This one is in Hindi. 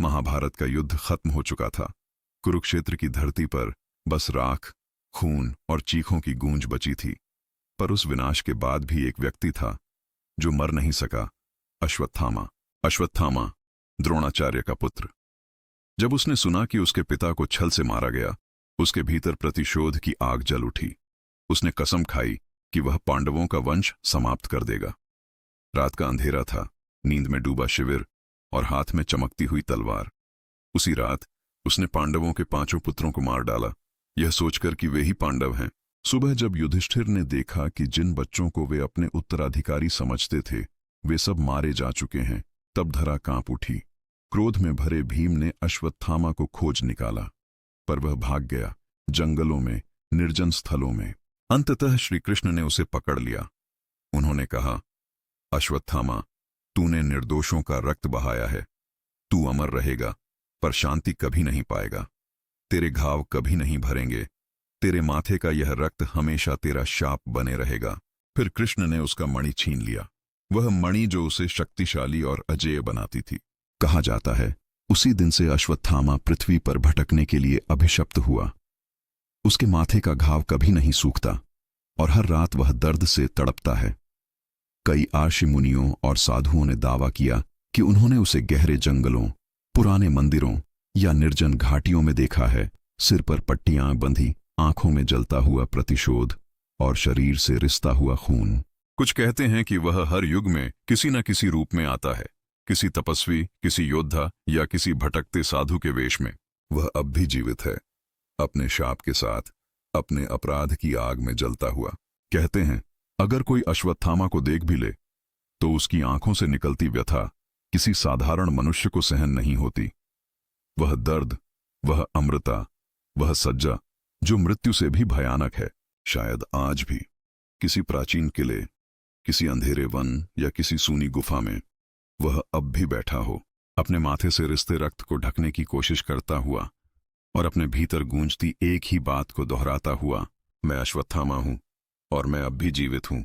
महाभारत का युद्ध खत्म हो चुका था। कुरुक्षेत्र की धरती पर बस राख, खून और चीखों की गूंज बची थी। पर उस विनाश के बाद भी एक व्यक्ति था जो मर नहीं सका, अश्वत्थामा। अश्वत्थामा, द्रोणाचार्य का पुत्र। जब उसने सुना कि उसके पिता को छल से मारा गया, उसके भीतर प्रतिशोध की आग जल उठी। उसने कसम खाई कि वह पांडवों का वंश समाप्त कर देगा। रात का अंधेरा था, नींद में डूबा शिविर और हाथ में चमकती हुई तलवार। उसी रात उसने पांडवों के 5 पुत्रों को मार डाला, यह सोचकर कि वे ही पांडव हैं। सुबह जब युधिष्ठिर ने देखा कि जिन बच्चों को वे अपने उत्तराधिकारी समझते थे वे सब मारे जा चुके हैं, तब धरा कांप उठी। क्रोध में भरे भीम ने अश्वत्थामा को खोज निकाला, पर वह भाग गया, जंगलों में, निर्जन स्थलों में। अंततः श्री कृष्ण ने उसे पकड़ लिया। उन्होंने कहा, अश्वत्थामा, तूने निर्दोषों का रक्त बहाया है। तू अमर रहेगा, पर शांति कभी नहीं पाएगा। तेरे घाव कभी नहीं भरेंगे। तेरे माथे का यह रक्त हमेशा तेरा शाप बने रहेगा। फिर कृष्ण ने उसका मणि छीन लिया, वह मणि जो उसे शक्तिशाली और अजेय बनाती थी। कहा जाता है, उसी दिन से अश्वत्थामा पृथ्वी पर भटकने के लिए अभिशप्त हुआ। उसके माथे का घाव कभी नहीं सूखता और हर रात वह दर्द से तड़पता है। कई आर्षि मुनियों और साधुओं ने दावा किया कि उन्होंने उसे गहरे जंगलों, पुराने मंदिरों या निर्जन घाटियों में देखा है, सिर पर पट्टियां बंधी, आंखों में जलता हुआ प्रतिशोध और शरीर से रिसता हुआ खून। कुछ कहते हैं कि वह हर युग में किसी न किसी रूप में आता है, किसी तपस्वी, किसी योद्धा या किसी भटकते साधु के वेश में। वह अब भी जीवित है, अपने शाप के साथ, अपने अपराध की आग में जलता हुआ। कहते हैं, अगर कोई अश्वत्थामा को देख भी ले तो उसकी आंखों से निकलती व्यथा किसी साधारण मनुष्य को सहन नहीं होती। वह दर्द, वह अमृता, वह सज्जा जो मृत्यु से भी भयानक है। शायद आज भी किसी प्राचीन किले, किसी अंधेरे वन या किसी सूनी गुफा में वह अब भी बैठा हो, अपने माथे से रिसते रक्त को ढकने की कोशिश करता हुआ और अपने भीतर गूंजती एक ही बात को दोहराता हुआ, मैं अश्वत्थामा हूं और मैं अब भी जीवित हूं।